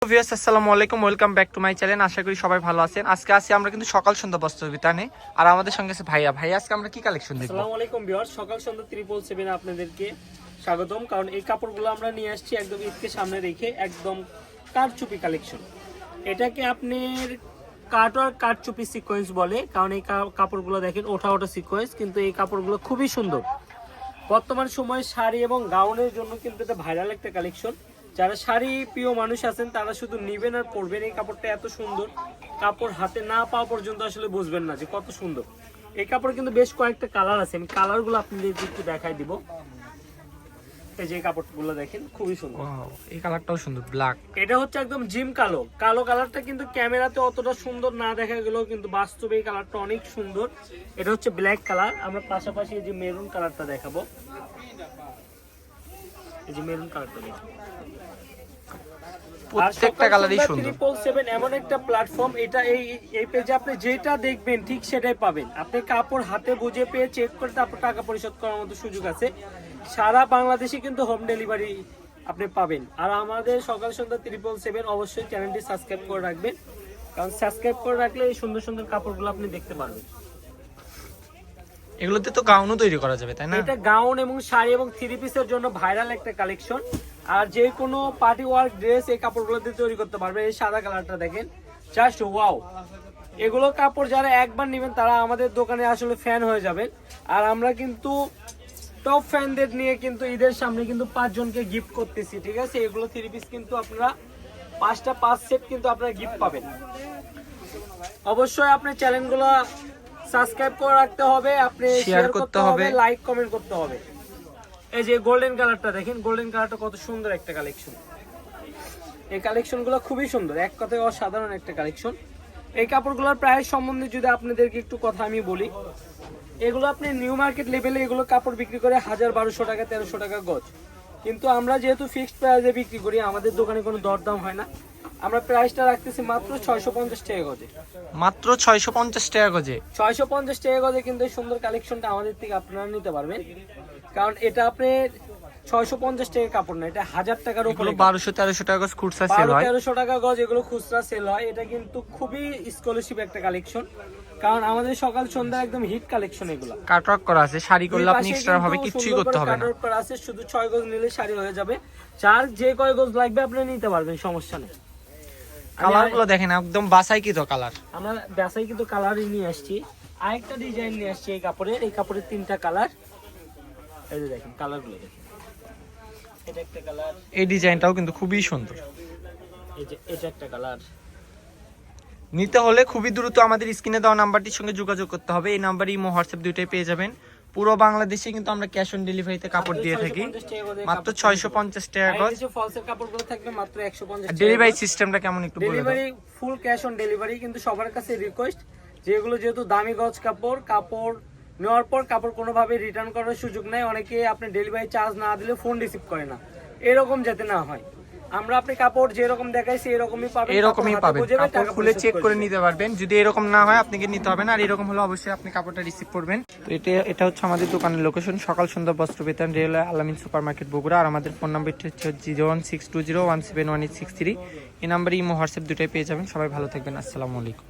Viewers আসসালামু আলাইকুম, welcome back to my channel. আশা করি সবাই ভালো আছেন। আজকে আসি আমরা কিন্তু সকাল সন্ধ্যা বস্ত্র বিতানে, আর আমাদের সঙ্গে আছে ভাইয়া। আজকে আমরা কি কালেকশন দেখব? আসসালামু আলাইকুম ভিউয়ার্স, সকাল সন্ধ্যা 777 আপনাদেরকে স্বাগতম। কারণ এই কাপড়গুলো আমরা নিয়ে আসছি একদম ঈদকে সামনে রেখে, একদম কারচুপি কালেকশন। এটাকে আপনার কারচুপি সিকোয়েন্স বলে, কারণ এই কাপড়গুলো দেখেন ওঠা সিকোয়েন্স, কিন্তু এই কাপড়গুলো খুবই সুন্দর। বর্তমান সময়ে শাড়ি এবং গাউনের জন্য কিন্তু এটা ভাইরাল একটা কালেকশন। যারা শাড়ি প্রিয় মানুষ আছেন তারা শুধু নিবেন আর পরবেন। এই কাপড়টা এত সুন্দর, কাপড় হাতে না পাওয়া পর্যন্ত আসলে বুঝবেন না যে কত সুন্দর। এই কাপড়ে কিন্তু বেশ কয়েকটা কালার আছে, আমি কালারগুলো আপনাদের একটু দেখাই দিব। এই যে কাপড়গুলো দেখেন খুবই সুন্দর। এই কালারটাও সুন্দর, ব্ল্যাক। এটা হচ্ছে একদম জিম কালো। কালো কালারটা কিন্তু ক্যামেরাতে অতটা সুন্দর না দেখা গেলেও কিন্তু বাস্তবে এই কালারটা অনেক সুন্দর। এটা হচ্ছে ব্ল্যাক কালার। আমরা পাশাপাশি এই যে মেরুন কালারটা দেখাবো। এই যে মেরুন কালারটা দেখুন, প্রত্যেকটা কালারই সুন্দর। 777 এমন একটা প্ল্যাটফর্ম, এটা এই পেজে আপনি যেটা দেখবেন ঠিক সেটাই পাবেন। আপনি কাপড় হাতে বুঝে পেয়ে চেক করে তারপর টাকা পরিশোধ করার মতো সুযোগ আছে। সারা বাংলাদেশে কিন্তু হোম ডেলিভারি আপনি পাবেন। আর আমাদের সকাল সন্ধ্যা 777 অবশ্যই চ্যানেলটি সাবস্ক্রাইব করে রাখবেন, কারণ সাবস্ক্রাইব করে রাখলে এই সুন্দর সুন্দর কাপড়গুলো আপনি দেখতে পারবেন। এগুলোতে তো গাউনও তৈরি করা যাবে, তাই না? এটা গাউন এবং শাড়ি এবং থ্রি পিসের জন্য ভাইরাল একটা কালেকশন। আর যে কোনো পার্টি ওয়ার্ক ড্রেস এই কাপড়গুলো দিয়ে তৈরি করতে পারবে। এই সাদা কালারটা দেখেন, জাস্ট ওয়াও। এগুলো কাপড় যারা একবার নেবেন তারা আমাদের দোকানে আসলে ফ্যান হয়ে যাবেন। আর আমরা কিন্তু টপ ফ্যানদের নিয়ে কিন্তু ঈদের সামনে কিন্তু 5 জনকে গিফট করতেছি, ঠিক আছে? এগুলো থ্রি পিস কিন্তু আপনারা 5 সেট কিন্তু আপনারা গিফট পাবেন। অবশ্যই আপনি চ্যানেলগুলো সাবস্ক্রাইব করে রাখতে হবে, আপনি শেয়ার করতে হবে, লাইক কমেন্ট করতে হবে। এই যে গোল্ডেন কালারটা দেখেন, গোল্ডেন কালারটা কত সুন্দর একটা কালেকশন। এই কালেকশনগুলো খুবই সুন্দর, এক কথায় অসাধারণ একটা কালেকশন। এই কাপড়গুলোর প্রাইস সম্বন্ধে যদি আপনাদেরকে একটু কথা আমি বলি, এগুলো আপনি নিউ মার্কেট লেভেলে এগুলো কাপড় বিক্রি করে 1000-1200 টাকা 1300 টাকা গজ, কিন্তু আমরা যেহেতু ফিক্সড প্রাইসে বিক্রি করি, আমাদের দোকানে কোনো দরদাম হয় না। আমরা প্রাইসটা রাখতেছি মাত্র 650 টাকা গজে। মাত্র 650 টাকা গজে? 650 টাকা গজে কিন্তু এই সুন্দর কালেকশনটা আমাদের থেকে আপনারা নিতে পারবেন। কারণ এটা আপনি 650 টাকা কাপড় না, এটা 1000 টাকার উপরে। 1200-1300 টাকা গজ খুচরা সেল হয়, 1300 টাকা গজ এগুলো খুচরা সেল হয়। এটা কিন্তু খুবই এক্সক্লুসিভ একটা কালেকশন, কারণ আমাদের সকাল সন্ধ্যা একদম হিট কালেকশন। এগুলো কাটওয়ার্ক করা আছে, শাড়ি করলে আপনি এক্সট্রা ভাবে কিছুই করতে হবে না। কাটওয়ার্ক করা আছে, শুধু 6 গজ নিলে শাড়ি হয়ে যাবে। চার যে কয় গজ লাগবে আপনি নিতে পারবেন, সমস্যা নেই। কালারগুলো দেখেন একদম বাছাইকৃত কালার। আমরা বাছাইকৃত কালারই নিয়ে আসছি। আরেকটা ডিজাইন নিয়ে আসছি এই কাপড়ের। এই কাপড়ের 3টা কালার। এই যে দেখেন কালারগুলো দেখেন, এটা একটা কালার, এই ডিজাইনটাও কিন্তু খুবই সুন্দর। এই যে এটা একটা কালার। নিতে হলে খুবই দ্রুত আমাদের স্ক্রিনে দেওয়া নাম্বারটির সঙ্গে যোগাযোগ করতে হবে। এই নাম্বারই ইমো হোয়াটসঅ্যাপ দুইটাই পেয়ে যাবেন। পুরো বাংলাদেশে কিন্তু আমরা ক্যাশ অন ডেলিভারিতে কাপড় দিয়ে থাকি। মাত্র 650 টাকা গজ। এই যে ফলসের কাপড়গুলো থাকবে মাত্র 150 টাকা। ডেলিভারি সিস্টেমটা কেমন একটু বলে দাও। Delivery full cash on delivery, কিন্তু সবার কাছে রিকোয়েস্ট যেগুলো যেহেতু দামি গজ কাপড় নেওয়ার পর কাপড় কোনোভাবে রিটার্ন করার সুযোগ নাই। অনেকে আপনি ডেলিভারি চার্জ না দিলে ফোন রিসিভ করে না, এরকম যাতে না হয়। আমরা আপনি কাপড় যেরকম দেখাইছি এরকমই পাবেন, কাপড় খুলে চেক করে নিতে পারবেন। যদি এরকম না হয় আপনাকে নিতে হবে না, আর এরকম হলে অবশ্যই আপনি কাপড়টা রিসিভ করবেন। তো এটা হচ্ছে আমাদের দোকানের লোকেশন, সকাল সন্ধ্যা বস্ত্র বিতান, রেলওয়ে আলামিন সুপার মার্কেট বগুড়া। আর আমাদের ফোন নাম্বারটি হচ্ছে 01620171863। এই নাম্বারে ইমো হোয়াটসঅ্যাপ দুটাই পেয়ে যাবেন। সবাই ভালো থাকবেন, আসসালামু আলাইকুম।